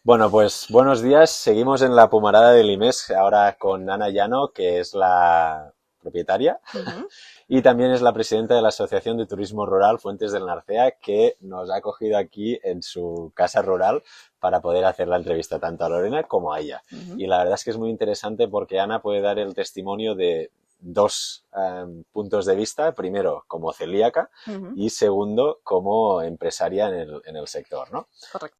Bueno, pues buenos días. Seguimos en la Pumarada del IMES, ahora con Ana Llano, que es la propietaria Ujú. y también es la presidenta de la Asociación de Turismo Rural Fuentes del Narcea, que nos ha acogido aquí en su casa rural para poder hacer la entrevista tanto a Lorena como a ella. Ujú. Y la verdad es que es muy interesante porque Ana puede dar el testimonio de dos puntos de vista. Primero, como celíaca Ujú. y segundo, como empresaria en el sector, ¿no? Correcto.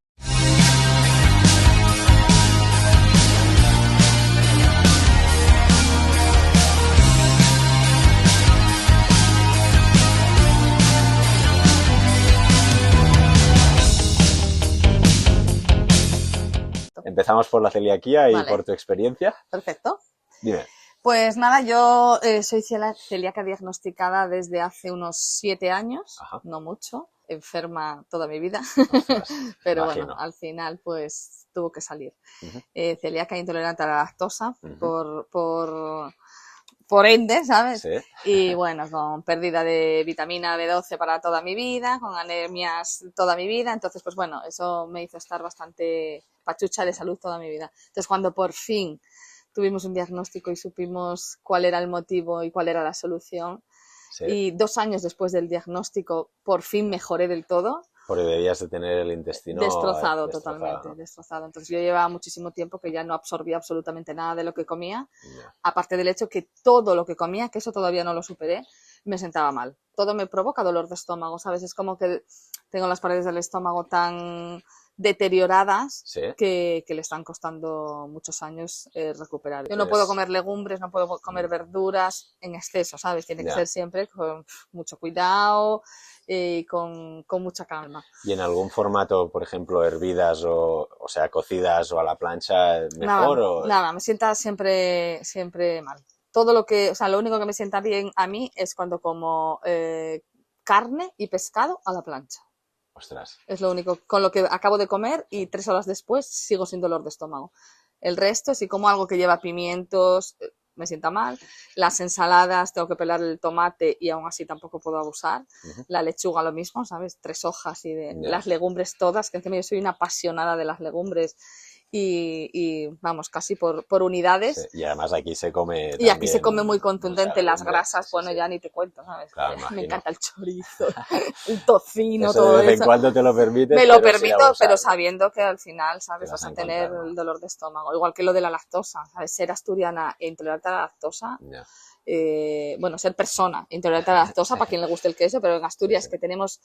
Empezamos por la celiaquía y Vale, por tu experiencia. perfecto. Dime. Pues nada, yo soy celíaca diagnosticada desde hace unos 7 años, Ajá. no mucho, enferma toda mi vida, Ostras, pero bueno, imagino. al final pues tuvo que salir. Ujú, Celíaca intolerante a la lactosa ujú. por ende, ¿sabes? Sí, Y bueno, con pérdida de vitamina B12 para toda mi vida, con anemias toda mi vida, entonces pues bueno, eso me hizo estar bastante pachucha de salud toda mi vida. Entonces cuando por fin tuvimos un diagnóstico y supimos cuál era el motivo y cuál era la solución, sí. y 2 años después del diagnóstico por fin mejoré del todo, Porque debías de tener el intestino destrozado destrozado, totalmente, ¿no? destrozado. Entonces yo llevaba muchísimo tiempo que ya no absorbía absolutamente nada de lo que comía, Ya. aparte del hecho que todo lo que comía, que eso todavía no lo superé, me sentaba mal. Todo me provoca dolor de estómago, ¿sabes? Es como que tengo las paredes del estómago tan deterioradas Sí, que le están costando muchos años recuperar. Yo no puedo pues comer legumbres, no puedo comer verduras en exceso, ¿sabes? Tiene que ya. ser siempre con mucho cuidado y con mucha calma. Y en algún formato, por ejemplo, hervidas o sea, cocidas o a la plancha, Nada, mejor o nada, me sienta siempre mal. Todo lo que, o sea, lo único que me sienta bien a mí es cuando como carne y pescado a la plancha. ostras. Es lo único con lo que acabo de comer y 3 horas después sigo sin dolor de estómago. El resto, si como algo que lleva pimientos, me sienta mal. Las ensaladas, tengo que pelar el tomate y aún así tampoco puedo abusar. Ujú. La lechuga lo mismo, ¿sabes? 3 hojas y de Ya. las legumbres todas, que encima yo soy una apasionada de las legumbres y vamos, casi por Sí. unidades. Y además aquí se come Y aquí se come muy también mucha contundente, las legumbre. grasas, Sí, bueno, sí. ya ni te cuento, ¿sabes? Claro, Me imagino. encanta el chorizo, el tocino, Eso de todo vez en eso. cuando te lo permites, Me lo pero sin permito, pero abusar, ¿no? sabiendo que al final, Que ¿sabes? vas Vas a a tener encontrar, ¿no? el dolor de estómago. Igual que lo de la lactosa, ¿sabes? Ser asturiana e intolerante a la lactosa, Ya. bueno, ser persona intolerante a la lactosa, Sí, para quien le guste el queso, pero en sí, Asturias sí. que tenemos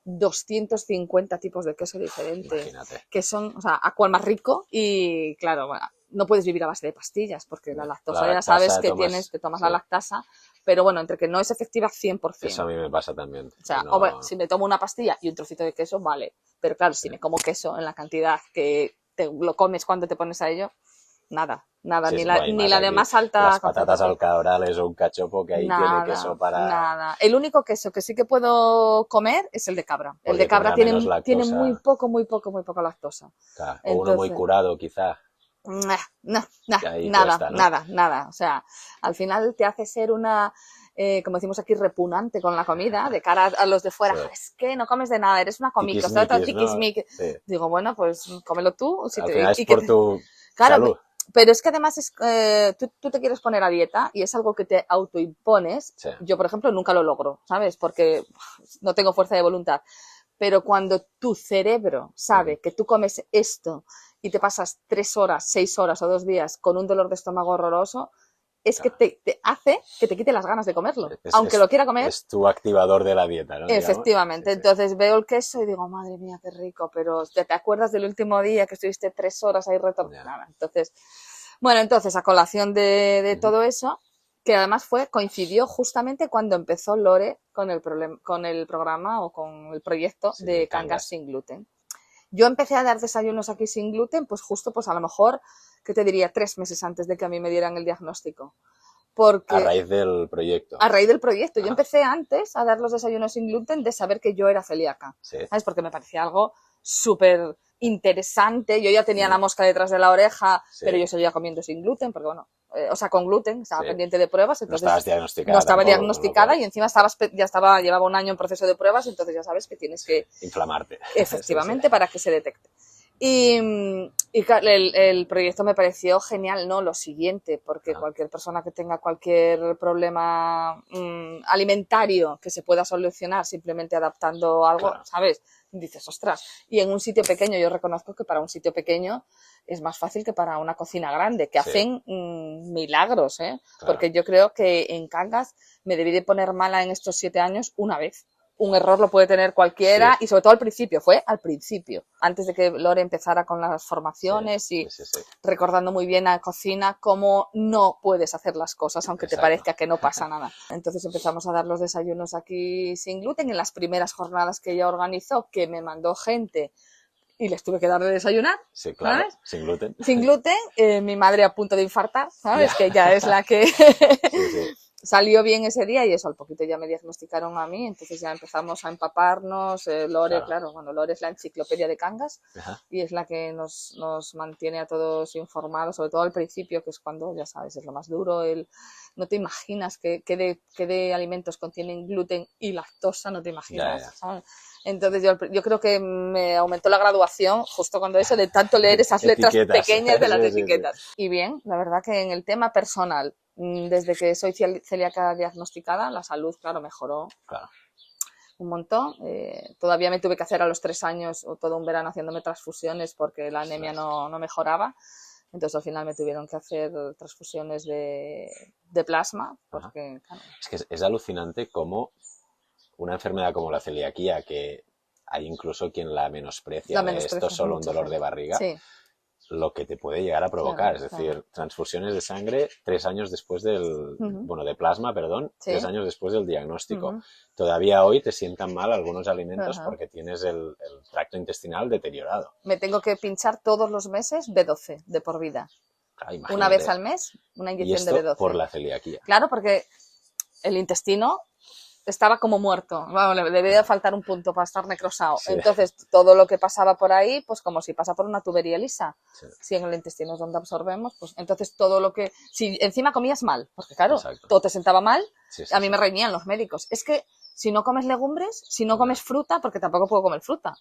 250 tipos de queso diferentes, Imagínate. que son, o sea, a cual más rico y claro, bueno, no puedes vivir a base de pastillas, porque la Ya. La lactosa ya sabes lactasa que tomas, te tomas sí. la lactasa, pero bueno, entre que no es efectiva Eso a 100%. mí me pasa también. O Que sea, o bueno, no. si me tomo una pastilla y un trocito de queso, vale. Pero claro, Sí, si me como queso en la cantidad que te lo comes cuando te pones a ello, nada, nada, sí, ni sí, la, bueno, y ni más la de aquí. más alta Las patatas concentración. al cabrales o un cachopo que ahí tiene queso Nada, para. nada. El único queso que sí que puedo comer es el de cabra. El de Porque cabra tendrá menos tiene muy lactosa. poco, muy poco, muy poco lactosa. Claro. O uno muy Entonces, curado, quizá. Que ahí nada, cuesta, ¿no? nada, nada. O sea, al final te hace ser una, como decimos aquí, repugnante con la comida, de cara a los de fuera. Sí. Es que no comes de nada, eres una comica, está todo Tiquismiquis, ¿no? tiquismiquis. Sí. Digo, bueno, pues cómelo tú. Al final es Y que por tu claro, salud. pero es que además tú te quieres poner a dieta y es algo que te autoimpones. Sí. Yo, por ejemplo, nunca lo logro, ¿sabes? Porque no tengo fuerza de voluntad. Pero cuando tu cerebro sabe que tú comes esto y te pasas 3 horas, 6 horas o 2 días con un dolor de estómago horroroso, es que Claro. te hace que te quite las ganas de comerlo. Es, Aunque es, lo quiera comer, es tu activador de la dieta, ¿no? Digamos. Sí, efectivamente. sí. Entonces veo el queso y digo, madre mía, qué rico, pero ¿te acuerdas del último día que estuviste 3 horas ahí Ya. retornada? Entonces, bueno, entonces a colación de Ujú. todo eso, que además coincidió justamente cuando empezó Lore con el programa o con el proyecto Sí, de de Cangas cangas. sin gluten. Yo empecé a dar desayunos aquí sin gluten, pues justo, pues a lo mejor, ¿qué te diría? 3 meses antes de que a mí me dieran el diagnóstico. A Porque raíz del proyecto. a raíz del proyecto, yo Ajá. empecé antes a dar los desayunos sin gluten de saber que yo era celíaca, Sí. ¿sabes? Porque me parecía algo súper interesante. Yo ya tenía la Ujú. mosca detrás de la oreja, Sí. pero yo seguía comiendo sin gluten, porque bueno, o sea, con gluten, estaba Sí. pendiente de pruebas, No estabas entonces no diagnosticada estaba tampoco, con lo diagnosticada cual. y encima llevaba un año en proceso de pruebas, entonces ya sabes que tienes Sí. que, Inflamarte. Sí, sí. efectivamente, para que se detecte. Y Y el proyecto me pareció genial, ¿no? Lo siguiente, porque cualquier persona que tenga cualquier problema alimentario que se pueda solucionar simplemente adaptando algo, ¿sabes? Dices, ostras. Y en un sitio pequeño, yo reconozco que para un sitio pequeño es más fácil que para una cocina grande, que hacen milagros, ¿eh? Porque yo creo que en Cangas me debí de poner mala en estos 7 años una vez. Un error lo puede tener cualquiera y sobre todo al principio, fue al principio, antes de que Lore empezara con las formaciones y recordando muy bien a cocina cómo no puedes hacer las cosas aunque te parezca que no pasa nada. Entonces empezamos a dar los desayunos aquí sin gluten en las primeras jornadas que ella organizó, que me mandó gente y les tuve que dar de desayunar. Sí, claro, ¿sabes? sin gluten. Sin gluten, mi madre a punto de infartar, ¿sabes? Que ella es la que... Salió bien ese día y eso, al poquito ya me diagnosticaron a mí, entonces ya empezamos a empaparnos. Lore, claro, bueno, Lore es la enciclopedia de Cangas y es la que nos mantiene a todos informados, sobre todo al principio, que es cuando, ya sabes, es lo más duro. No te imaginas qué de alimentos contienen gluten y lactosa, no te imaginas, ¿sabes? Entonces yo creo que me aumentó la graduación justo cuando eso, de tanto leer esas letras pequeñas de las etiquetas. Y bien, la verdad que en el tema personal, desde que soy celíaca diagnosticada, la salud, claro, mejoró un montón. Todavía me tuve que hacer a los 3 años o todo un verano haciéndome transfusiones porque la anemia no mejoraba. Entonces al final me tuvieron que hacer transfusiones de plasma. Porque, claro, es que es alucinante cómo una enfermedad como la celiaquía, que hay incluso quien la menosprecia, esto es solo un dolor de barriga, lo que te puede llegar a provocar, es decir, transfusiones de sangre 3 años después del, de plasma, perdón, 3 años después del diagnóstico. Todavía hoy te sientan mal algunos alimentos porque tienes el tracto intestinal deteriorado. Me tengo que pinchar todos los meses B12 de por vida. Claro, una vez al mes, una inyección de B12. Por la celiaquía. Claro, porque el intestino estaba como muerto, bueno, le debía faltar un punto para estar necrosado. Entonces, todo lo que pasaba por ahí, pues como si pasa por una tubería lisa. Si en el intestino es donde absorbemos, pues entonces todo lo que... Si encima comías mal, porque claro, todo te sentaba mal, a mí me reñían los médicos. Es que si no comes legumbres, si no comes fruta, porque tampoco puedo comer fruta,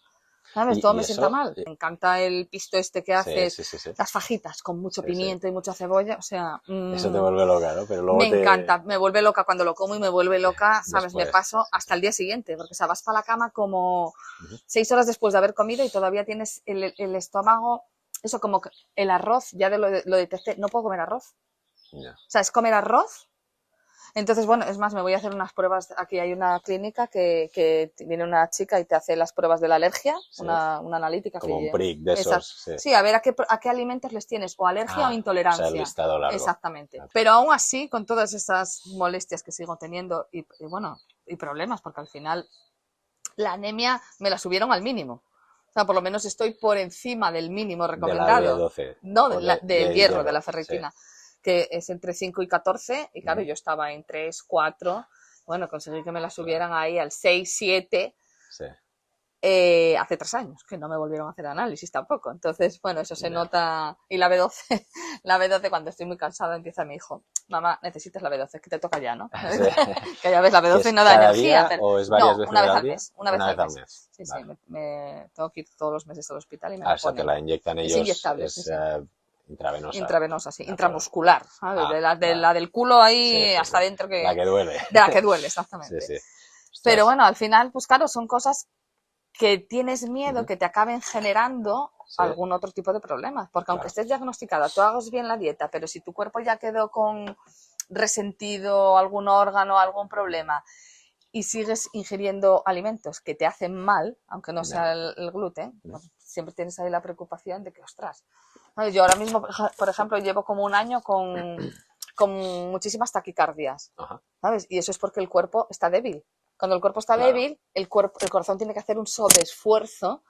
¿sabes? Todo me sienta mal. Me encanta el pisto este que haces, las fajitas con mucho pimiento y mucha cebolla, o sea... eso te vuelve loca, ¿no? Pero luego me encanta, me vuelve loca cuando lo como y me vuelve loca, ¿sabes? Después, me paso hasta el día siguiente, porque o sea, vas para la cama como 6 horas después de haber comido y todavía tienes el estómago, eso como que el arroz, ya lo detecté, no puedo comer arroz. O sea, es comer arroz. Entonces, bueno, es más, me voy a hacer unas pruebas. Aquí hay una clínica que viene una chica y te hace las pruebas de la alergia, una analítica. Como un prick de esos. Sí, a ver a qué alimentos les tienes, o alergia o intolerancia. O sea, el listado largo. Exactamente. Pero aún así, con todas esas molestias que sigo teniendo y problemas, porque al final la anemia me la subieron al mínimo. O sea, por lo menos estoy por encima del mínimo recomendado. De la B12. No, del hierro, de la ferritina. Que es entre 5 y 14, y claro, yo estaba en 3, 4, bueno, conseguí que me la subieran ahí al 6, 7, hace 3 años, que no me volvieron a hacer análisis tampoco. Entonces, bueno, eso se nota. Y la B12, cuando estoy muy cansada, empieza mi hijo, mamá, necesitas la B12, que te toca ya, ¿no? Que ya ves, la B12 no da energía. Pero... ¿O es varias veces al mes? Una vez al mes. Sí, vale. Me tengo que ir todos los meses al hospital y me la ponen. O sea, te la inyectan ellos. Es inyectable, Intravenosa. Sí, intramuscular, ¿sabes? De la del culo ahí hasta adentro. La que duele. De la que duele, exactamente. Pero bueno, al final, pues claro, son cosas que tienes miedo que te acaben generando algún otro tipo de problemas. Porque aunque estés diagnosticada, tú hagas bien la dieta, pero si tu cuerpo ya quedó con resentido algún órgano, algún problema, y sigues ingiriendo alimentos que te hacen mal, aunque no sea el gluten, pues siempre tienes ahí la preocupación de que, ostras, yo ahora mismo, por ejemplo, llevo como un año con muchísimas taquicardias, ¿sabes? Y eso es porque el cuerpo está débil. Cuando el cuerpo está débil, el corazón tiene que hacer un sobreesfuerzo.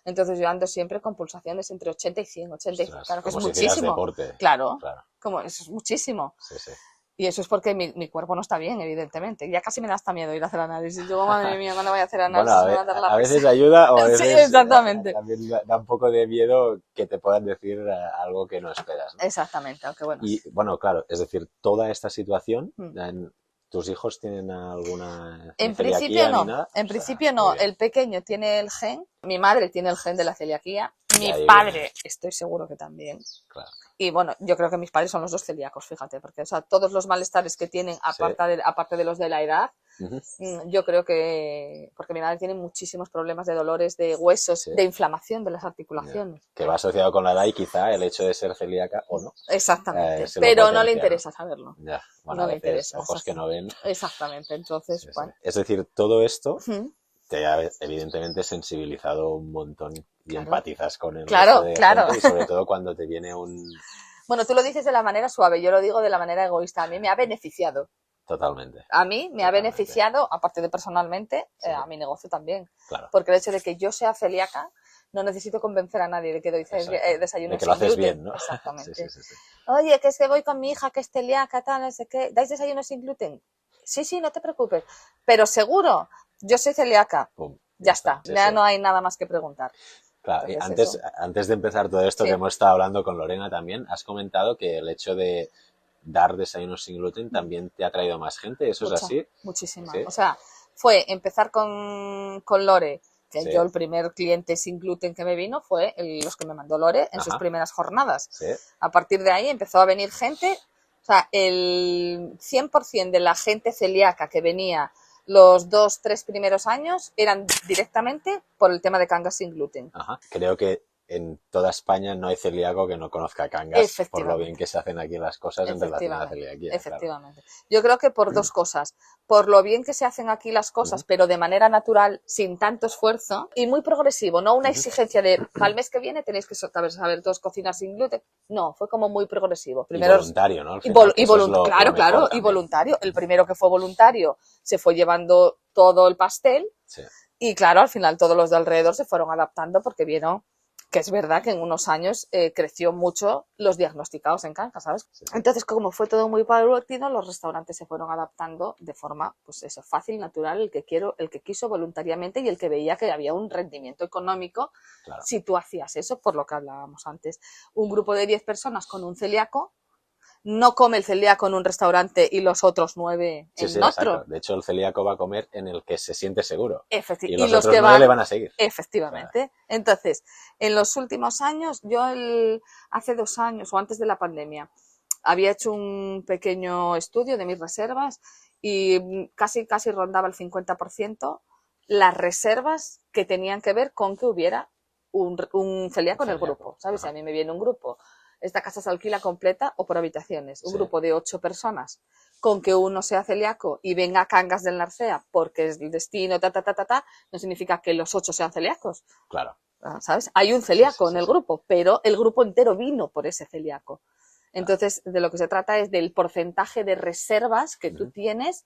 Entonces yo ando siempre con pulsaciones entre 80 y 100, 85. Claro, que es muchísimo. Deporte. Claro. Como eso es muchísimo. Sí. Y eso es porque mi cuerpo no está bien, evidentemente. Ya casi me da hasta miedo ir a hacer análisis. Yo, madre mía, ¿cuándo voy a hacer análisis? Bueno, a veces ayuda o a veces sí, exactamente. También da un poco de miedo que te puedan decir algo que no esperas, ¿no? Exactamente, aunque bueno. Y bueno, claro, es decir, toda esta situación, ¿tus hijos tienen alguna En principio no. Ni nada? En principio no. El pequeño tiene el gen. Mi madre tiene el gen de la celiaquía. Mi padre, estoy seguro que también. Claro. Y bueno, yo creo que mis padres son los dos celíacos, fíjate, porque o sea, todos los malestares que tienen, aparte de los de la edad, yo creo que, porque mi madre tiene muchísimos problemas de dolores de huesos, de inflamación de las articulaciones. Que va asociado con la edad y quizá el hecho de ser celíaca o no. Exactamente, pero no le interesa saberlo. Ya, bueno, no a le veces interesa. Ojos que no ven. Exactamente, entonces, bueno. Es decir, todo esto te ha evidentemente sensibilizado un montón y empatizas con el resto de gente, y sobre todo cuando te viene un... Bueno, tú lo dices de la manera suave, yo lo digo de la manera egoísta. A mí me ha beneficiado. Totalmente. A mí me ha beneficiado, aparte de personalmente, a mi negocio también. Claro. Porque el hecho de que yo sea celíaca, no necesito convencer a nadie de que doy desayuno de que lo haces bien, ¿no? Exactamente. Sí. Oye, que es que voy con mi hija que es celíaca, tal, no sé qué. ¿Dais desayuno sin gluten? Sí, no te preocupes. Pero seguro, yo soy celíaca. Pum, ya está. Ya no hay nada más que preguntar. Claro, y antes de empezar todo esto que hemos estado hablando con Lorena también, has comentado que el hecho de dar desayunos sin gluten también te ha traído más gente, ¿eso es así? Muchísima. ¿Sí? O sea, fue empezar con Lore, que yo el primer cliente sin gluten que me vino fue los que me mandó Lore en sus primeras jornadas. Sí. A partir de ahí empezó a venir gente, o sea, el 100% de la gente celíaca que venía los 2-3 primeros años eran directamente por el tema de cangas sin gluten. Ajá. Creo que en toda España no hay celíaco que no conozca cangas por lo bien que se hacen aquí las cosas en relación a la celiaquía. Efectivamente. Claro. Yo creo que por dos cosas. Por lo bien que se hacen aquí las cosas, pero de manera natural, sin tanto esfuerzo y muy progresivo. No una exigencia de, al mes que viene tenéis que saber todos cocinar sin gluten. No, fue como muy progresivo. Primero, y voluntario, ¿no? Claro, y voluntario. El primero que fue voluntario se fue llevando todo el pastel. Sí. Y claro, al final todos los de alrededor se fueron adaptando porque vieron que es verdad que en unos años creció mucho los diagnosticados en canja, ¿sabes? Sí. Entonces, como fue todo muy paulatino, los restaurantes se fueron adaptando de forma, pues eso, fácil, natural, el que quiso voluntariamente y el que veía que había un rendimiento económico si tú hacías eso, por lo que hablábamos antes. Un grupo de 10 personas con un celíaco no come el celíaco en un restaurante y los otros 9 en otro. Exacto. De hecho, el celíaco va a comer en el que se siente seguro. Y los otros que 9 le van a seguir. Efectivamente. Claro. Entonces, en los últimos años, yo hace 2 años o antes de la pandemia, había hecho un pequeño estudio de mis reservas y casi rondaba el 50% las reservas que tenían que ver con que hubiera un celíaco en el grupo. ¿Sabes? Si a mí me viene un grupo, esta casa se alquila completa o por habitaciones. Un grupo de 8 personas con que uno sea celíaco y venga a Cangas del Narcea porque es el destino, no significa que los 8 sean celíacos. Claro. ¿Sabes? Hay un celíaco en el grupo, pero el grupo entero vino por ese celíaco. Entonces, de lo que se trata es del porcentaje de reservas que tú tienes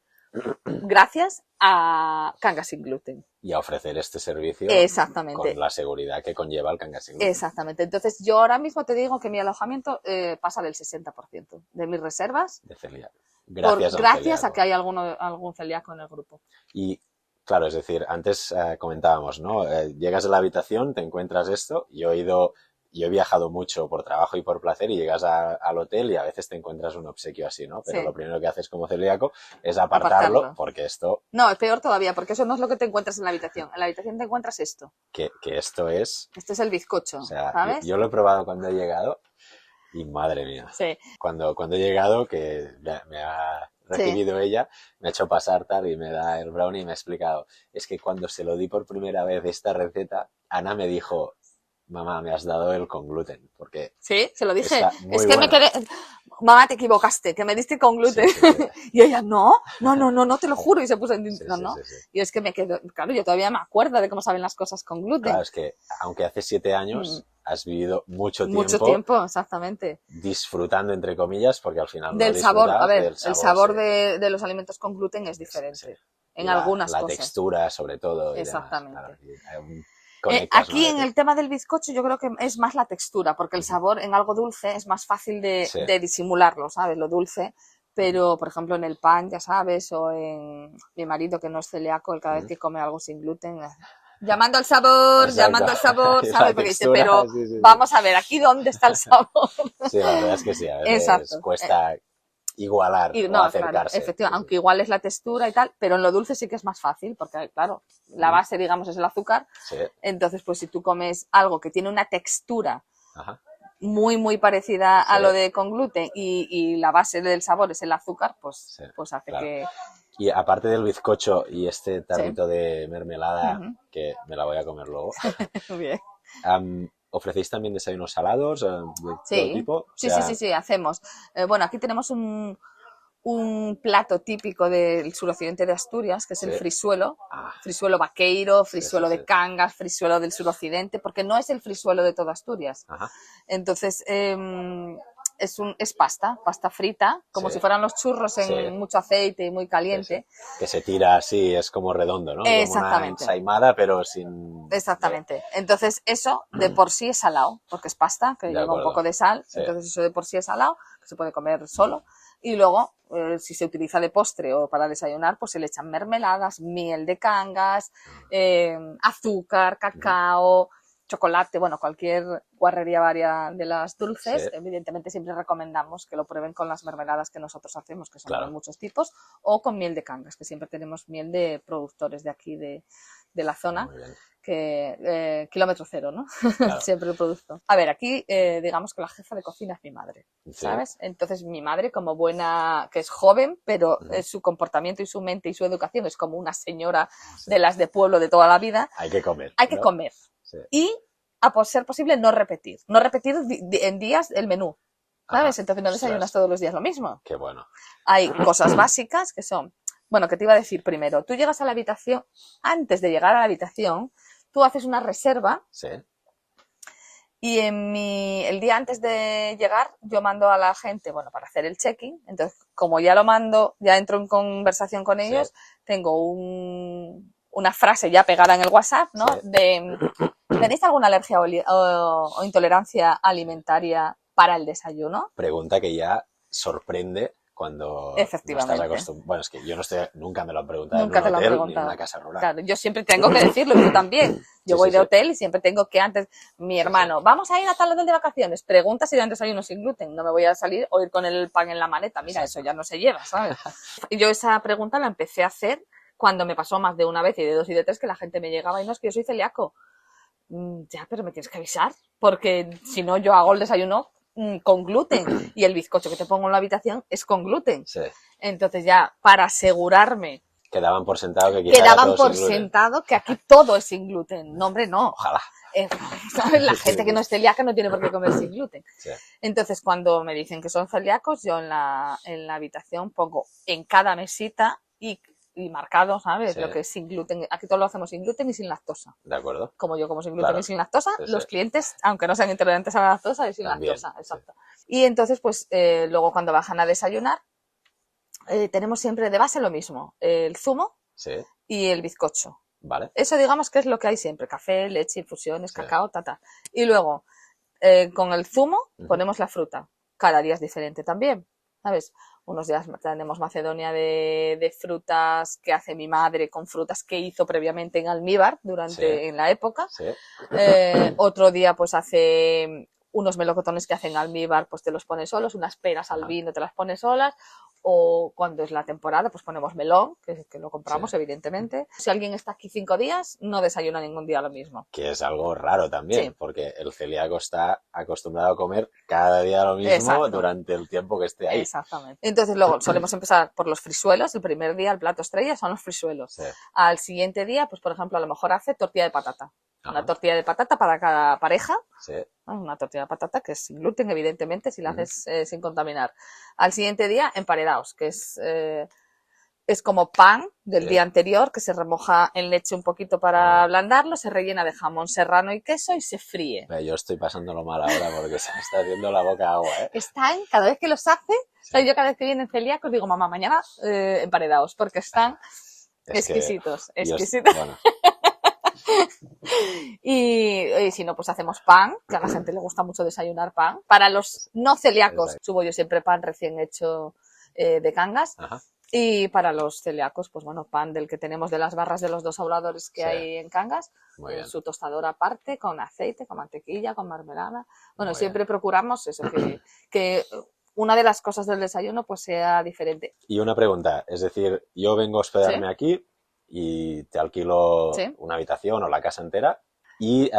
gracias a Cangas sin gluten. Y a ofrecer este servicio exactamente con la seguridad que conlleva el Cangas sin gluten. Exactamente. Entonces, yo ahora mismo te digo que mi alojamiento pasa del 60% de mis reservas. De celíaco. Gracias a que hay algún celíaco en el grupo. Y claro, es decir, antes comentábamos, ¿no? Llegas a la habitación, te encuentras esto, yo he viajado mucho por trabajo y por placer y llegas al hotel y a veces te encuentras un obsequio así, ¿no? Pero lo primero que haces como celíaco es apartarlo porque esto... No, es peor todavía, porque eso no es lo que te encuentras en la habitación. En la habitación te encuentras esto. Que esto es... Esto es el bizcocho, o sea, ¿sabes? Yo lo he probado cuando he llegado y madre mía. Sí. Cuando he llegado, que me ha recibido ella, me ha hecho pasar tal y me da el brownie y me ha explicado. Es que cuando se lo di por primera vez esta receta, Ana me dijo... Mamá, me has dado el con gluten, porque... Sí, se lo dije. Es que me quedé... Mamá, te equivocaste, que me diste con gluten. Sí. Y ella, no, te lo juro. Y se puso en... Sí. Y es que me quedo... Claro, yo todavía me acuerdo de cómo saben las cosas con gluten. Claro, es que aunque hace 7 años has vivido mucho tiempo... Mucho tiempo, exactamente. Disfrutando, entre comillas, porque al final... Del sabor, a ver, el sabor de los alimentos con gluten es diferente. Sí. En algunas cosas. La textura, sobre todo. Exactamente. Conectas, aquí en el tema del bizcocho yo creo que es más la textura, porque el sabor en algo dulce es más fácil de disimularlo, ¿sabes? Lo dulce, pero por ejemplo en el pan, ya sabes, o en mi marido que no es celíaco, él cada vez que come algo sin gluten, llamando al sabor, ¿sabes? Porque dice, pero vamos a ver, ¿aquí dónde está el sabor? Sí, la verdad es que sí, a veces cuesta... igualar o acercarse. Claro, efectivamente, aunque igual es la textura y tal, pero en lo dulce sí que es más fácil, porque claro, la base, digamos, es el azúcar. Sí. Entonces, pues si tú comes algo que tiene una textura Ajá. muy, muy parecida a lo de con gluten y la base del sabor es el azúcar, pues hace que... Y aparte del bizcocho y este tarrito de mermelada, que me la voy a comer luego, Bien. ¿ofrecéis también desayunos salados de todo tipo? Sí, hacemos. Bueno, aquí tenemos un plato típico del suroccidente de Asturias, que es el frisuelo. Frisuelo vaqueiro, frisuelo de Cangas, frisuelo del suroccidente, porque no es el frisuelo de toda Asturias. Ajá. Entonces, es pasta frita, como si fueran los churros en mucho aceite y muy caliente. Que se tira así, es como redondo, ¿no? Exactamente. Como una ensaimada, pero sin... Exactamente. Entonces, eso de por sí es salado, porque es pasta, que lleva un poco de sal. Entonces, eso de por sí es salado, que se puede comer solo. Y luego, si se utiliza de postre o para desayunar, pues se le echan mermeladas, miel de Cangas, azúcar, cacao, chocolate, bueno, cualquier guarrería varia de las dulces. Evidentemente siempre recomendamos que lo prueben con las mermeladas que nosotros hacemos, que son de muchos tipos, o con miel de Cangas, que siempre tenemos miel de productores de aquí, de la zona, que kilómetro cero, ¿no? Claro. Siempre el producto. A ver, aquí digamos que la jefa de cocina es mi madre, ¿sabes? Entonces mi madre, como buena, que es joven, pero su comportamiento y su mente y su educación es como una señora de las de pueblo de toda la vida. Hay que comer. Hay que comer. Sí. Y, a ser posible, no repetir. No repetir en días el menú, ¿sabes? Entonces no desayunas todos los días lo mismo. Qué bueno. Hay cosas básicas que son... Bueno, que te iba a decir primero. Tú llegas a la habitación, antes de llegar a la habitación, tú haces una reserva. Sí. Y el día antes de llegar, yo mando a la gente, bueno, para hacer el check-in. Entonces, como ya lo mando, ya entro en conversación con ellos, tengo una frase ya pegada en el WhatsApp, ¿no? ¿Tenéis alguna alergia o intolerancia alimentaria para el desayuno? Pregunta que ya sorprende cuando no estás acostumbrado. Bueno, es que yo nunca me lo han preguntado en un hotel ni en una casa rural. Claro, yo siempre tengo que decirlo, y tú también. Yo voy de hotel y siempre tengo que antes, mi hermano, vamos a ir a tal hotel de vacaciones, pregunta si dan desayuno sin gluten, no me voy a salir o ir con el pan en la maleta, mira, eso ya no se lleva, ¿sabes? Y yo esa pregunta la empecé a hacer cuando me pasó más de una vez y de dos y de tres que la gente me llegaba y no, es que yo soy celíaco. Ya, pero me tienes que avisar, porque si no yo hago el desayuno con gluten y el bizcocho que te pongo en la habitación es con gluten. Sí. Entonces ya, para asegurarme... Quedaban por sentado que Quedaban por sentado que aquí todo es sin gluten. No, hombre, no. Ojalá. ¿Sabes? La gente que no es celíaca no tiene por qué comer sin gluten. Sí. Entonces, cuando me dicen que son celíacos, yo en la habitación pongo en cada mesita y marcado, ¿sabes? Lo que es sin gluten. Aquí todo lo hacemos sin gluten y sin lactosa. De acuerdo. Como yo como sin gluten y sin lactosa, los clientes, aunque no sean intolerantes a la lactosa, y sin lactosa. Exacto. Y entonces, pues, luego cuando bajan a desayunar, tenemos siempre de base lo mismo. El zumo y el bizcocho. Vale. Eso digamos que es lo que hay siempre. Café, leche, infusiones, cacao, Y luego, con el zumo, ponemos la fruta. Cada día es diferente también, ¿sabes? Unos días tenemos macedonia de frutas que hace mi madre con frutas que hizo previamente en almíbar en la época. Sí. Otro día pues hace unos melocotones que hacen almíbar, pues te los pone solos, unas peras al vino te las pone solas, o cuando es la temporada pues ponemos melón, que lo compramos evidentemente. Si alguien está aquí 5 días, no desayuna ningún día lo mismo. Que es algo raro también, porque el celíaco está acostumbrado a comer cada día lo mismo durante el tiempo que esté ahí. Exactamente. Entonces luego solemos empezar por los frisuelos. El primer día el plato estrella son los frisuelos. Sí. Al siguiente día, pues por ejemplo, a lo mejor hace tortilla de patata. Una tortilla de patata para cada pareja. Sí. Una tortilla de patata que es sin gluten, evidentemente, si la haces sin contaminar. Al siguiente día, emparedados, que es como pan del día anterior, que se remoja en leche un poquito para ablandarlo, se rellena de jamón serrano y queso y se fríe. Yo estoy pasándolo mal ahora porque se me está haciendo la boca agua, ¿eh? Están, cada vez que los hace, o sea, yo cada vez que vienen celíacos digo, mamá, mañana emparedados, porque están exquisitos. Bueno. Y si no, pues hacemos pan, que a la gente le gusta mucho desayunar pan. Para los no celíacos, subo yo siempre pan recién hecho de Cangas. Ajá. Y para los celíacos, pues bueno, pan del que tenemos de las barras de los 2 obradores que hay en Cangas, su tostadora aparte, con aceite, con mantequilla, con mermelada. Bueno, siempre procuramos eso, que una de las cosas del desayuno pues sea diferente. Y una pregunta, es decir, yo vengo a hospedarme aquí y te alquilo una habitación o la casa entera y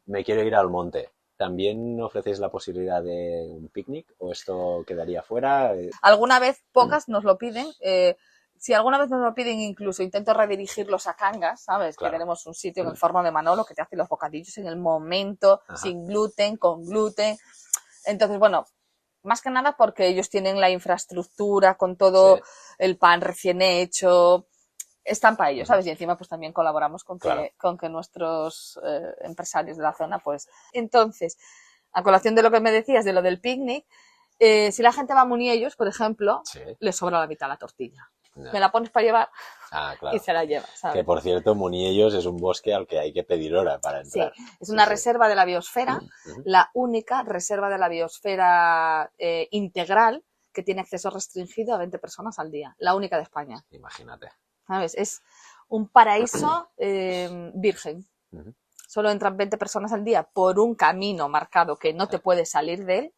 me quiero ir al monte. ¿También ofrecéis la posibilidad de un picnic o esto quedaría fuera? Alguna vez, pocas nos lo piden. Si alguna vez nos lo piden, incluso intento redirigirlos a Cangas, ¿sabes? Claro. Que tenemos un sitio en el Forno de Manolo que te hace los bocadillos en el momento, sin gluten, con gluten. Entonces, bueno, más que nada porque ellos tienen la infraestructura con todo el pan recién hecho. Están para ellos, ¿sabes? Y encima pues también colaboramos con que nuestros empresarios de la zona, pues... Entonces, a colación de lo que me decías, de lo del picnic, si la gente va a Muniellos, por ejemplo, le sobra la mitad la tortilla. No. Me la pones para llevar y se la lleva, ¿sabes? Que, por cierto, Muniellos es un bosque al que hay que pedir hora para entrar. Sí, es una reserva de la biosfera, la única reserva de la biosfera integral que tiene acceso restringido a 20 personas al día. La única de España. Imagínate. ¿Sabes? Es un paraíso virgen. Solo entran 20 personas al día por un camino marcado que no te puedes salir de él.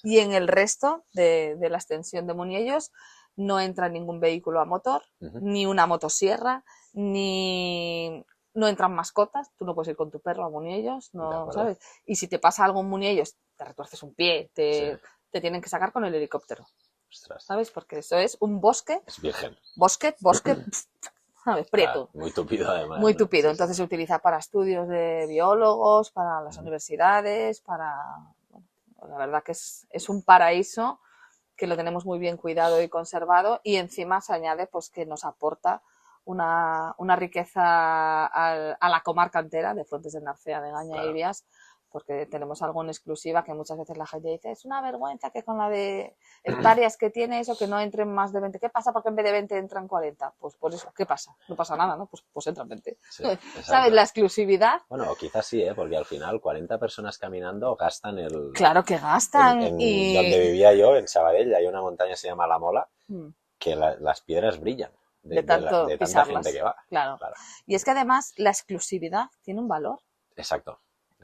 Y en el resto de la extensión de Muniellos no entra ningún vehículo a motor, ni una motosierra, ni... No entran mascotas. Tú no puedes ir con tu perro a Muniellos, no, ¿sabes? Y si te pasa algo en Muniellos, te retuerces un pie, te tienen que sacar con el helicóptero. Ostras. ¿Sabes? Porque eso es un bosque. Es virgen. Bosque, ¿sabes? Prieto. Muy tupido, además. Muy tupido. ¿No? Entonces se utiliza para estudios de biólogos, para las universidades, para... Bueno, la verdad que es un paraíso que lo tenemos muy bien cuidado y conservado, y encima se añade pues que nos aporta una riqueza a la comarca entera de Fuentes de Narcea, de Gaña y Vías, porque tenemos algo en exclusiva que muchas veces la gente dice, es una vergüenza que con la de hectáreas que tiene eso, que no entren más de 20. ¿Qué pasa porque en vez de 20 entran 40? Pues por eso, ¿qué pasa? No pasa nada, ¿no? Pues entran 20. Sí, ¿sabes? La exclusividad. Bueno, quizás sí, porque al final 40 personas caminando gastan el... Claro que gastan. Y... Donde vivía yo, en Sabadell, hay una montaña que se llama La Mola, que las piedras brillan de tanta gente que va. Claro. Y es que además la exclusividad tiene un valor. Exacto.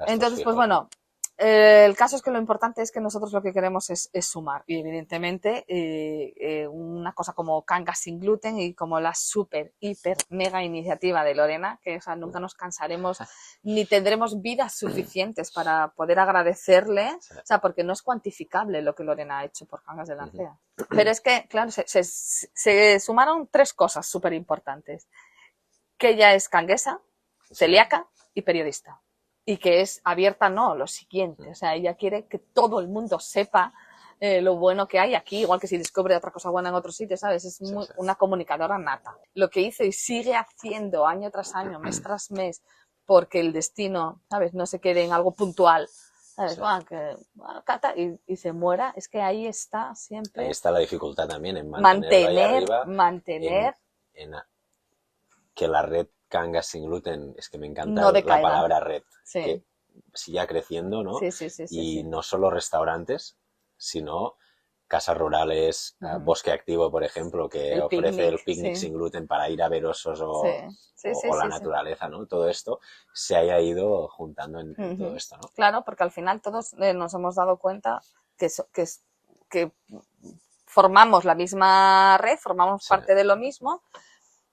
Entonces, pues bueno, el caso es que lo importante es que nosotros lo que queremos es sumar. Y evidentemente una cosa como Cangas sin gluten y como la súper, hiper, mega iniciativa de Lorena, que o sea, nunca nos cansaremos ni tendremos vidas suficientes para poder agradecerle, o sea, porque no es cuantificable lo que Lorena ha hecho por Cangas de Narcea. Pero es que, claro, se sumaron 3 cosas súper importantes. Que ella es canguesa, celíaca y periodista. Y que es abierta, no, lo siguiente. O sea, ella quiere que todo el mundo sepa lo bueno que hay aquí, igual que si descubre otra cosa buena en otro sitio, ¿sabes? Es una comunicadora nata. Lo que hizo y sigue haciendo año tras año, mes tras mes, porque el destino, ¿sabes? No se quede en algo puntual, ¿sabes? Cata, y se muera, es que ahí está siempre. Ahí está la dificultad también en mantener que la red Cangas sin gluten, es que me encanta la palabra red, que siga creciendo, ¿no? Y no solo restaurantes, sino casas rurales, Bosque Activo, por ejemplo, que ofrece el picnic sin gluten para ir a ver osos o la naturaleza, ¿no? Todo esto se haya ido juntando en todo esto, ¿no? Claro, porque al final todos nos hemos dado cuenta que formamos la misma red, formamos parte de lo mismo.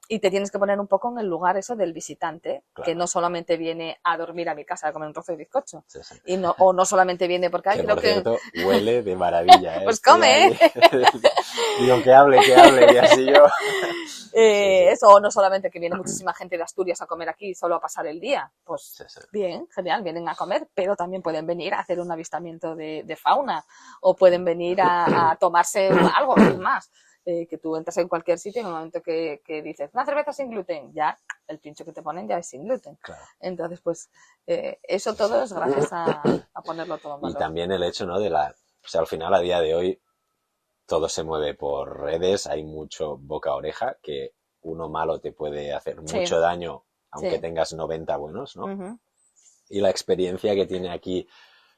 Y te tienes que poner un poco en el lugar eso del visitante, que no solamente viene a dormir a mi casa a comer un trozo de bizcocho. Y o no solamente viene porque hay, por cierto, huele de maravilla. Pues come, Digo, que hable, y así yo. Eso, o no solamente que viene muchísima gente de Asturias a comer aquí solo a pasar el día. Pues bien, genial, vienen a comer, pero también pueden venir a hacer un avistamiento de fauna, o pueden venir a tomarse algo, sin más. Que tú entras en cualquier sitio y en el momento que dices una cerveza sin gluten, ya el pincho que te ponen ya es sin gluten. Claro. Entonces, pues eso todo es gracias a ponerlo todo en valor. Y también el hecho, ¿no? O sea, al final, a día de hoy, todo se mueve por redes, hay mucho boca a oreja, que uno malo te puede hacer mucho daño, aunque tengas 90 buenos, ¿no? Y la experiencia que tiene aquí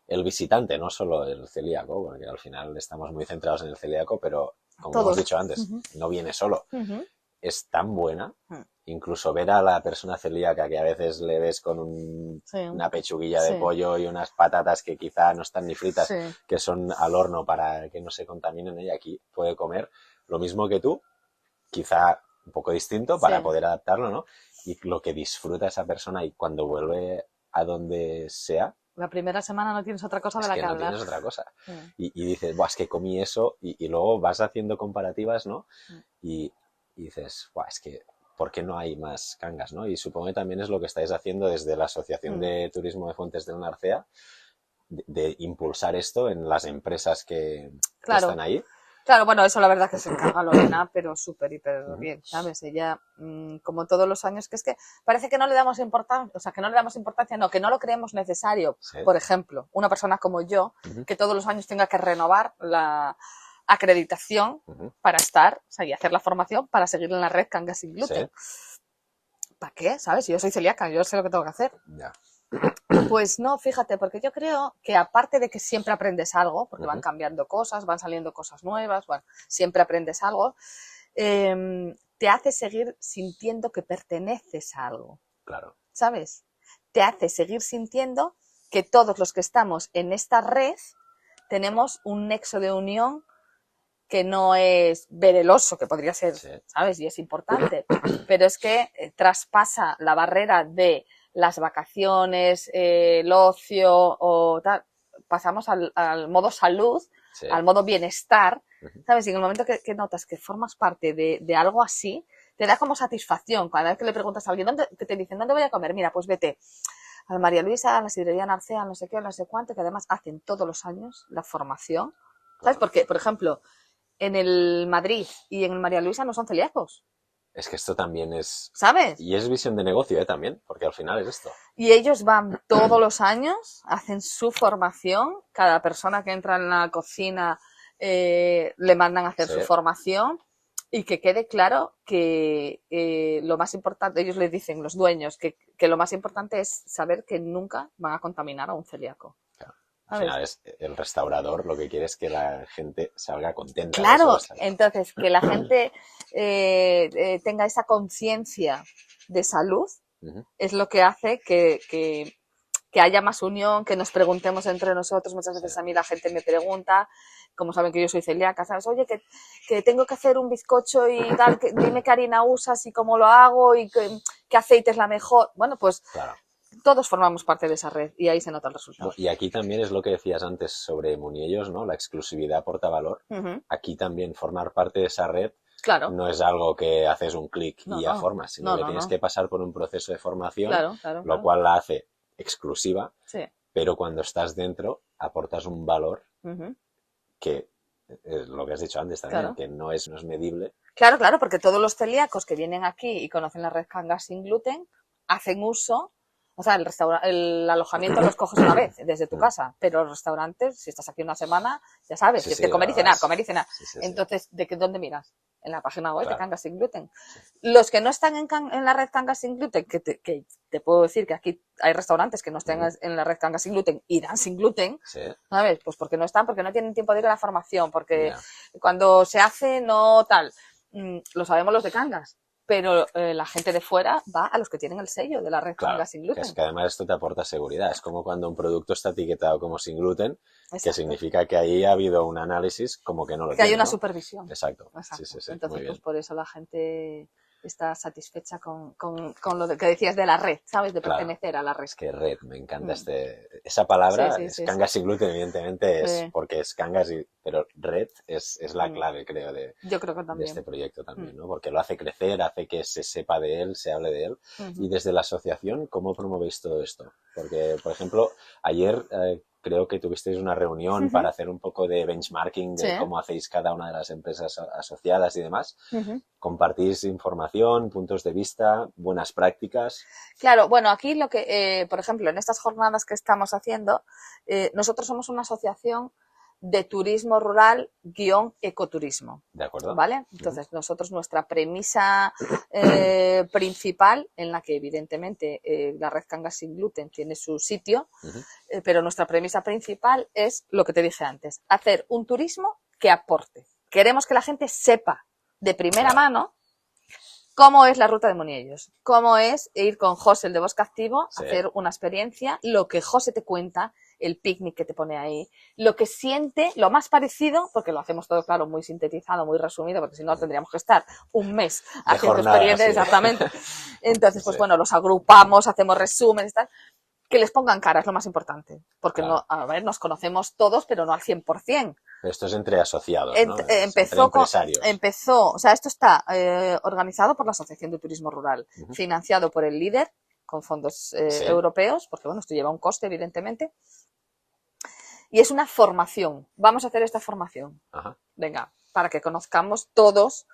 el visitante, no solo el celíaco, porque al final estamos muy centrados en el celíaco, pero como hemos dicho antes, no viene solo. es tan buena, incluso ver a la persona celíaca que a veces le ves con una pechuguilla de pollo y unas patatas que quizá no están ni fritas, que son al horno para que no se contaminen, y aquí puede comer lo mismo que tú, quizá un poco distinto para poder adaptarlo, ¿no? Y lo que disfruta esa persona y cuando vuelve a donde sea. La primera semana no tienes otra cosa de la que hablar. No tienes otra cosa. Y dices, es que comí eso, y luego vas haciendo comparativas, ¿no? Y dices, es que, ¿por qué no hay más cangas, no? Y supongo que también es lo que estáis haciendo desde la Asociación de Turismo de Fuentes del Narcea, de impulsar esto en las empresas que están ahí. Claro, bueno, eso la verdad que se encarga Lorena, pero súper, hiper bien, ¿sabes? Ella, como todos los años, que es que parece que no le damos importancia, o sea, que no le damos importancia, no, que no lo creemos necesario. Por ejemplo, una persona como yo, que todos los años tenga que renovar la acreditación para estar, o sea, y hacer la formación para seguir en la red Cangas sin gluten. ¿Para qué? ¿Sabes? Yo soy celíaca, yo sé lo que tengo que hacer. Pues no, fíjate, porque yo creo que aparte de que siempre aprendes algo, porque van cambiando cosas, van saliendo cosas nuevas, bueno, siempre aprendes algo, te hace seguir sintiendo que perteneces a algo. Claro. ¿Sabes? Te hace seguir sintiendo que todos los que estamos en esta red tenemos un nexo de unión que no es ver el oso, que podría ser, ¿sabes? Y es importante, pero es que traspasa la barrera de las vacaciones, el ocio o tal, pasamos al modo salud, al modo bienestar, ¿sabes? Y en el momento que notas que formas parte de algo así, te da como satisfacción. Cada vez que le preguntas a alguien, que te dicen, ¿dónde voy a comer? Mira, pues vete a María Luisa, a la sidrería Narcea, no sé qué, no sé cuánto, que además hacen todos los años la formación, ¿sabes? Porque, por ejemplo, en el Madrid y en el María Luisa no son celíacos. Es que esto también es... ¿Sabes? Y es visión de negocio, también, porque al final es esto. Y ellos van todos los años, hacen su formación, cada persona que entra en la cocina le mandan a hacer su formación, y que quede claro que lo más importante, ellos les dicen, los dueños, que lo más importante es saber que nunca van a contaminar a un celíaco. Al final es el restaurador, lo que quiere es que la gente salga contenta. Claro, entonces que la gente tenga esa conciencia de salud es lo que hace que haya más unión, que nos preguntemos entre nosotros. Muchas veces a mí la gente me pregunta, como saben que yo soy celíaca, ¿sabes? Oye, que tengo que hacer un bizcocho y tal, dime qué harina usas y cómo lo hago y qué aceite es la mejor. Bueno, pues... Claro. Todos formamos parte de esa red y ahí se nota el resultado. Y aquí también es lo que decías antes sobre Muniellos, ¿no? La exclusividad aporta valor. Aquí también formar parte de esa red no es algo que haces un clic y ya formas, sino que tienes que pasar por un proceso de formación, lo cual la hace exclusiva, pero cuando estás dentro aportas un valor que es lo que has dicho antes también, que no es medible. Claro, porque todos los celíacos que vienen aquí y conocen la red Cangas sin gluten hacen uso. O sea, el alojamiento lo escoges una vez desde tu casa, pero los restaurantes, si estás aquí una semana, ya sabes, tienes que comer y cenar, comer y cenar. Entonces, ¿dónde miras? En la página web de Cangas sin gluten. Los que no están en la red Cangas sin gluten, que te puedo decir que aquí hay restaurantes que no estén en la red Cangas sin gluten, irán sin gluten, ¿sabes? Pues porque no están, porque no tienen tiempo de ir a la formación, porque cuando se hace no tal. Lo sabemos los de Cangas. Pero la gente de fuera va a los que tienen el sello de la red Cangas sin gluten. Es que además esto te aporta seguridad. Es como cuando un producto está etiquetado como sin gluten, que significa que ahí ha habido un análisis como que no lo tiene. Que hay una supervisión. Exacto. Sí, entonces, muy bien. Pues por eso la gente está satisfecha con lo que decías de la red, ¿sabes? De pertenecer a la red. Es que red, me encanta esa palabra. Cangas sin gluten, evidentemente, es porque es Cangas, pero red es la clave, creo, yo creo que de este proyecto también, ¿no? Porque lo hace crecer, hace que se sepa de él, se hable de él. Y desde la asociación, ¿cómo promovéis todo esto? Porque, por ejemplo, ayer creo que tuvisteis una reunión para hacer un poco de benchmarking de cómo hacéis cada una de las empresas asociadas y demás. Compartís información, puntos de vista, buenas prácticas. Claro, bueno, aquí lo que, por ejemplo, en estas jornadas que estamos haciendo, nosotros somos una asociación de turismo rural _ecoturismo. De acuerdo. ¿Vale? Entonces, nosotros, nuestra premisa principal, en la que evidentemente la red Cangas sin gluten tiene su sitio, pero nuestra premisa principal es lo que te dije antes, hacer un turismo que aporte. Queremos que la gente sepa de primera mano ¿Cómo es la ruta de Moniellos? ¿Cómo es ir con José, el de Bosque Activo, a hacer una experiencia? Lo que José te cuenta, el picnic que te pone ahí, lo que siente, lo más parecido, porque lo hacemos todo, claro, muy sintetizado, muy resumido, porque si no tendríamos que estar un mes haciendo experiencias, exactamente. Entonces, pues bueno, los agrupamos, hacemos resúmenes y tal. Que les pongan cara es lo más importante, porque no, a ver, nos conocemos todos, pero no al 100%. Esto es entre asociados, ¿no? Entre empresarios. O sea, esto está organizado por la Asociación de Turismo Rural, financiado por el líder, con fondos europeos, porque bueno, esto lleva un coste, evidentemente. Y es una formación. Vamos a hacer esta formación. Ajá. Venga, para que conozcamos todos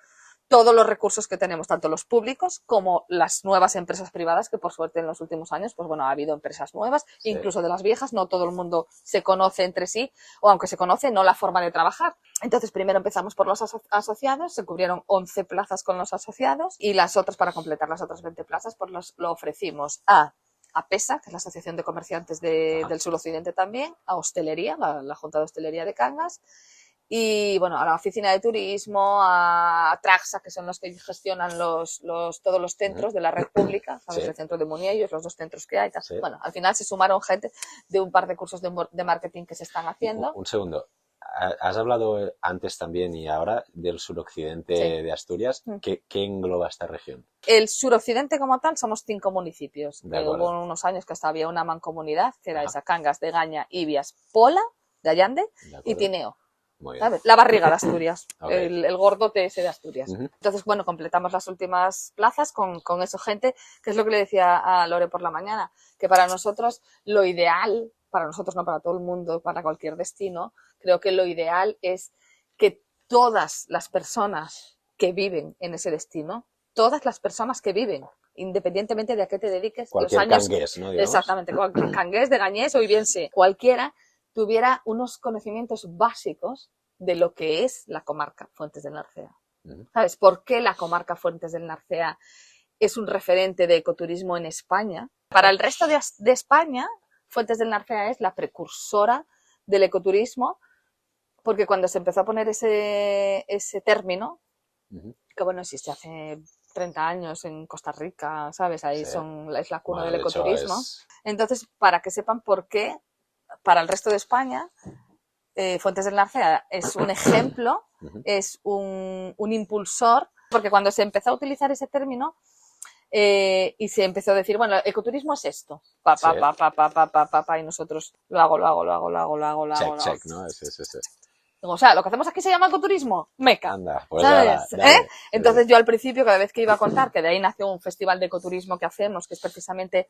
los recursos que tenemos, tanto los públicos como las nuevas empresas privadas, que por suerte en los últimos años, pues bueno, ha habido empresas nuevas, incluso de las viejas, no todo el mundo se conoce entre sí, o aunque se conoce, no la forma de trabajar. Entonces, primero empezamos por los asociados, se cubrieron 11 plazas con los asociados, y las otras, para completar las otras 20 plazas, pues lo ofrecimos a PESA, que es la Asociación de Comerciantes del Suroccidente también, a Hostelería, la Junta de Hostelería de Cangas, y bueno, a la Oficina de Turismo, a Traxa, que son los que gestionan todos los centros de la red pública, ¿sabes? El centro de Moniellos, los 2 centros que hay. Sí. Bueno, al final se sumaron gente de un par de cursos de marketing que se están haciendo. Un segundo. Has hablado antes también y ahora del suroccidente de Asturias. ¿Qué engloba esta región? El suroccidente como tal somos 5 municipios. Hubo unos años que hasta había una mancomunidad, que era esa: Cangas, Degaña, Ibias, Pola, de Allande y Tineo. ¿Sabes? La barriga de Asturias, el gordote ese de Asturias. Entonces, bueno, completamos las últimas plazas con eso, gente, que es lo que le decía a Lore por la mañana, que para nosotros lo ideal, para nosotros no para todo el mundo, para cualquier destino, creo que lo ideal es que todas las personas que viven en ese destino, todas las personas que viven, independientemente de a qué te dediques, cualquier los años, cangués, ¿no? Digamos. Exactamente, cualquier cangués, de Gañés o ibiense, cualquiera, tuviera unos conocimientos básicos de lo que es la comarca Fuentes del Narcea. ¿Sabes por qué la comarca Fuentes del Narcea es un referente de ecoturismo en España? Para el resto de España, Fuentes del Narcea es la precursora del ecoturismo, porque cuando se empezó a poner ese término, que bueno, existe hace 30 años en Costa Rica, ¿sabes? Ahí es la cuna del ecoturismo. Entonces, para que sepan por qué, para el resto de España, Fuentes del Narcea es un ejemplo, es un impulsor, porque cuando se empezó a utilizar ese término y se empezó a decir, bueno, ecoturismo es esto, y nosotros lo hago. Check, ¿no? Sí. O sea, lo que hacemos aquí se llama ecoturismo, meca. Anda, pues ¿sabes? Dale. Entonces yo al principio, cada vez que iba a contar, que de ahí nació un festival de ecoturismo que hacemos, que es precisamente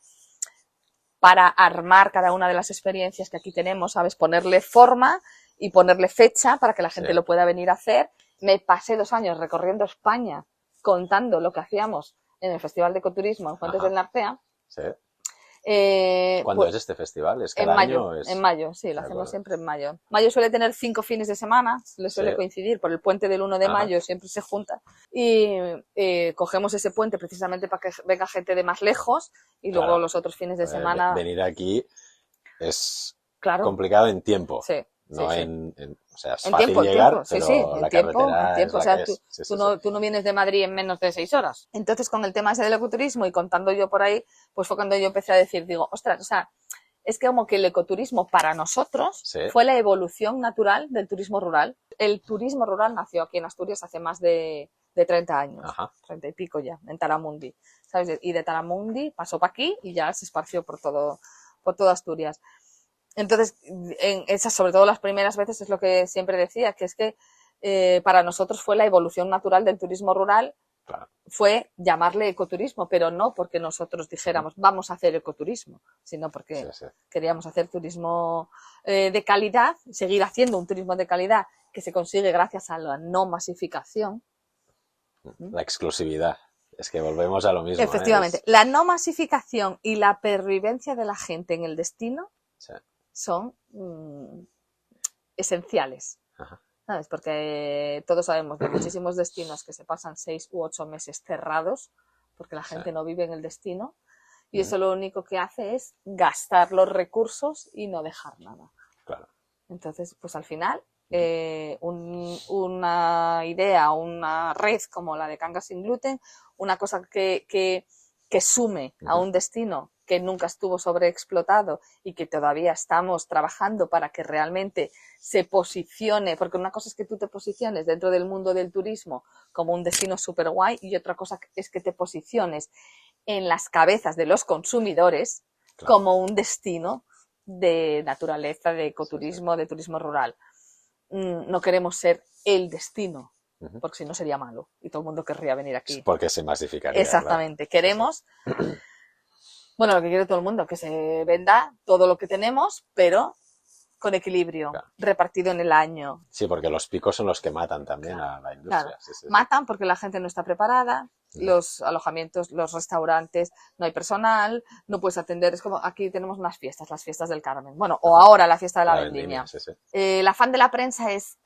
para armar cada una de las experiencias que aquí tenemos, ¿sabes? Ponerle forma y ponerle fecha para que la gente lo pueda venir a hacer. Me pasé 2 años recorriendo España contando lo que hacíamos en el Festival de Ecoturismo en Fuentes del Narcea. Sí. ¿Cuándo es este festival? ¿Es cada año? En mayo, sí, lo hacemos siempre en mayo. Mayo suele tener 5 fines de semana, le suele coincidir, por el puente del 1 de mayo siempre se junta. Y cogemos ese puente precisamente para que venga gente de más lejos y luego los otros fines de semana... Venir aquí es complicado en tiempo. Sí. No o sea, es fácil llegar, pero la carretera es o sea, tú no vienes de Madrid en menos de 6 horas. Entonces, con el tema ese del ecoturismo y contando yo por ahí, pues fue cuando yo empecé a decir, digo, ostras, o sea, es que como que el ecoturismo para nosotros fue la evolución natural del turismo rural. El turismo rural nació aquí en Asturias hace más de 30 años, 30 y pico ya, en Taramundi, ¿sabes? Y de Taramundi pasó para aquí y ya se esparció por todo Asturias. Entonces, esas, sobre todo las primeras veces, es lo que siempre decía, que es que para nosotros fue la evolución natural del turismo rural, fue llamarle ecoturismo, pero no porque nosotros dijéramos vamos a hacer ecoturismo, sino porque queríamos hacer turismo de calidad, seguir haciendo un turismo de calidad que se consigue gracias a la no masificación. La exclusividad. Es que volvemos a lo mismo. Efectivamente. La no masificación y la pervivencia de la gente en el destino son esenciales, ¿sabes? Porque todos sabemos de muchísimos destinos que se pasan 6 u 8 meses cerrados porque la gente no vive en el destino y eso lo único que hace es gastar los recursos y no dejar nada. Claro. Entonces, pues al final una idea, una red como la de Cangas sin gluten, una cosa que sume a un destino que nunca estuvo sobreexplotado y que todavía estamos trabajando para que realmente se posicione, porque una cosa es que tú te posiciones dentro del mundo del turismo como un destino súper guay y otra cosa es que te posiciones en las cabezas de los consumidores como un destino de naturaleza, de ecoturismo, de turismo rural. No queremos ser el destino, porque si no sería malo y todo el mundo querría venir aquí. Porque se masificaría. Exactamente. Claro. Queremos, bueno, lo que quiere todo el mundo, que se venda todo lo que tenemos, pero con equilibrio, repartido en el año. Sí, porque los picos son los que matan también a la industria. Claro. Matan porque la gente no está preparada, los alojamientos, los restaurantes, no hay personal, no puedes atender. Es como aquí tenemos unas fiestas, las fiestas del Carmen. Bueno, o ahora la fiesta de la vendimia. El afán de la prensa es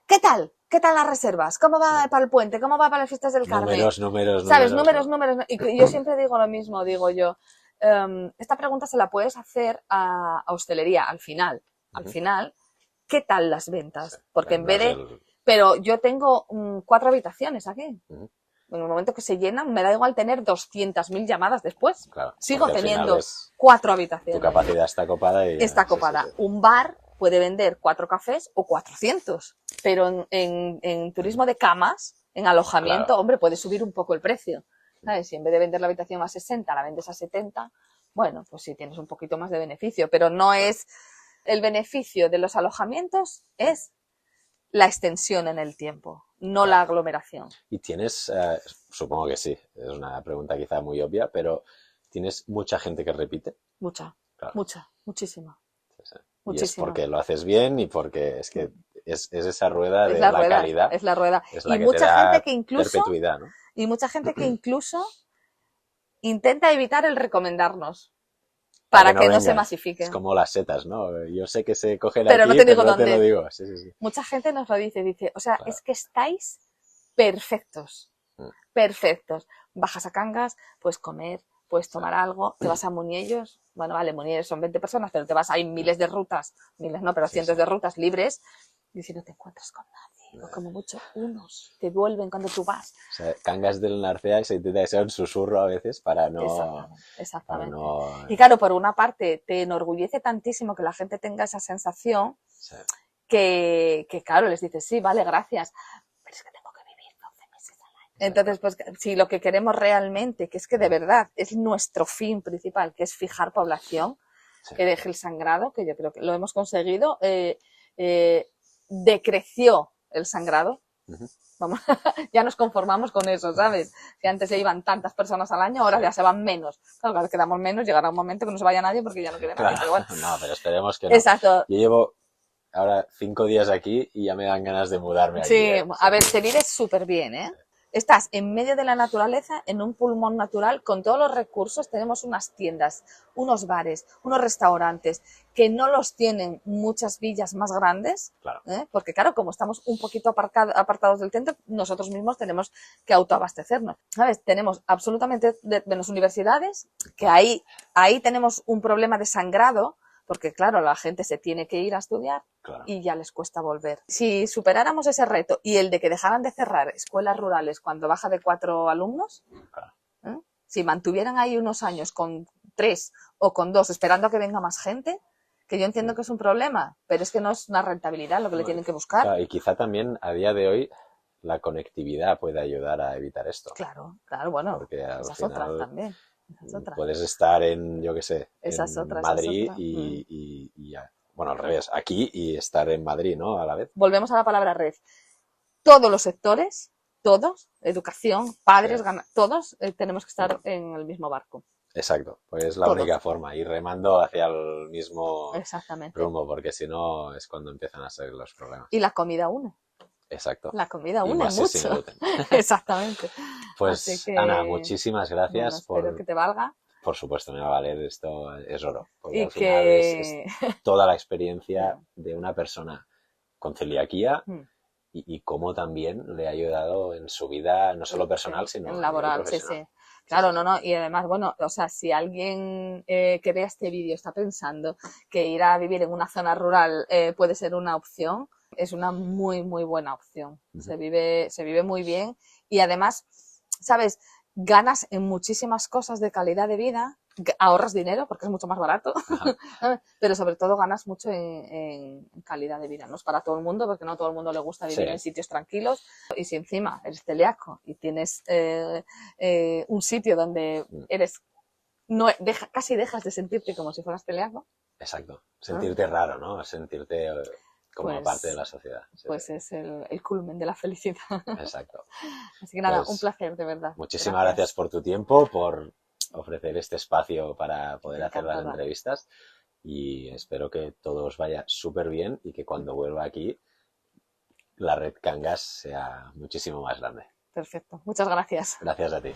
¿qué tal? ¿Qué tal las reservas? ¿Cómo va para el puente? ¿Cómo va para las fiestas del Carmen? Números. ¿Sabes? Números. Y yo siempre digo lo mismo, digo yo. Esta pregunta se la puedes hacer a hostelería al final. Al final, ¿qué tal las ventas? Porque en vez de... Pero yo tengo 4 habitaciones aquí. En el momento que se llenan, me da igual tener 200.000 llamadas después. Claro, sigo teniendo 4 habitaciones. Tu capacidad está copada. Está copada. Sí. Un bar puede vender 4 cafés o 400. Pero en turismo de camas, en alojamiento, hombre, puede subir un poco el precio. ¿Sabes? Si en vez de vender la habitación a 60, la vendes a 70, bueno, pues sí tienes un poquito más de beneficio. Pero no es... El beneficio de los alojamientos es la extensión en el tiempo, no la aglomeración. Y tienes, supongo que sí, es una pregunta quizá muy obvia, pero ¿tienes mucha gente que repite? Muchísima. Sí. Y es porque lo haces bien y porque es que es esa rueda de la calidad. Es la rueda. Es la y que mucha te da gente que incluso, perpetuidad, ¿no? Y mucha gente que incluso intenta evitar el recomendarnos. Para que no se masifique. Es como las setas, ¿no? Yo sé que se cogen pero aquí, no te digo pero no dónde. te lo digo. Sí. Mucha gente nos lo dice, o sea, es que estáis perfectos. Perfectos. Bajas a Cangas, puedes comer, puedes tomar algo, te vas a Muniellos, bueno, vale, Muniellos son 20 personas, pero te vas, hay miles de rutas, miles no, pero cientos de rutas libres, y si no te encuentras con nadie, o como mucho unos, te vuelven cuando tú vas. O sea, Cangas del Narcea y se intenta que sea un susurro a veces para no... Exactamente. Y claro, por una parte, te enorgullece tantísimo que la gente tenga esa sensación que claro, les dices, sí, vale, gracias, pero es que tengo que vivir 12 meses al año. Entonces, pues, si lo que queremos realmente, que es que de verdad es nuestro fin principal, que es fijar población, que deje el sangrado, que yo creo que lo hemos conseguido, decreció el sangrado. Vamos, ya nos conformamos con eso, ¿sabes? Que antes se iban tantas personas al año, ahora ya se van menos. Claro, cada vez quedamos menos, llegará un momento que no se vaya nadie porque ya no quiere nadie. Pero bueno. No, pero esperemos que no. Exacto. Yo llevo ahora 5 días aquí y ya me dan ganas de mudarme aquí. Sí, a ver, te vives súper bien, ¿eh? Estás en medio de la naturaleza, en un pulmón natural, con todos los recursos. Tenemos unas tiendas, unos bares, unos restaurantes, que no los tienen muchas villas más grandes, porque claro, como estamos un poquito apartados del centro, nosotros mismos tenemos que autoabastecernos, ¿sabes? Tenemos absolutamente menos universidades, que ahí tenemos un problema de sangrado, porque claro, la gente se tiene que ir a estudiar y ya les cuesta volver. Si superáramos ese reto y el de que dejaran de cerrar escuelas rurales cuando baja de 4 alumnos, si mantuvieran ahí unos años con 3 o con 2 esperando a que venga más gente, que yo entiendo que es un problema, pero es que no es una rentabilidad lo que le tienen que buscar. Claro, y quizá también a día de hoy la conectividad puede ayudar a evitar esto. Claro, bueno, porque al esa es final, otra también. Puedes estar en, yo qué sé, en Madrid y bueno, al revés, aquí y estar en Madrid, ¿no? A la vez. Volvemos a la palabra red. Todos los sectores, educación, padres, todos tenemos que estar en el mismo barco. Exacto, pues es la única forma, ir remando hacia el mismo rumbo, porque si no es cuando empiezan a ser los problemas. Y la comida une. Exacto. La comida une mucho. Exactamente. Pues Ana, muchísimas gracias. Bueno, espero que te valga. Por supuesto, me va a valer, esto es oro. Porque al final es toda la experiencia de una persona con celiaquía y cómo también le ha ayudado en su vida, no solo personal, sino en laboral, profesional. Claro, no, y además, bueno, o sea, si alguien que vea este vídeo está pensando que ir a vivir en una zona rural puede ser una opción, es una muy, muy buena opción. Se vive muy bien y además, ¿sabes? Ganas en muchísimas cosas de calidad de vida, ahorras dinero porque es mucho más barato, pero sobre todo ganas mucho en calidad de vida. No es para todo el mundo, porque no a todo el mundo le gusta vivir en sitios tranquilos. Y si encima eres celíaco y tienes un sitio donde eres casi dejas de sentirte como si fueras celíaco. Exacto. Sentirte raro, ¿no? Sentirte como parte de la sociedad. Pues es el culmen de la felicidad. Exacto. Así que nada, un placer, de verdad. Muchísimas gracias por tu tiempo, por ofrecer este espacio para poder hacer las entrevistas y espero que todo os vaya súper bien y que cuando vuelva aquí la red Cangas sea muchísimo más grande. Perfecto. Muchas gracias. Gracias a ti.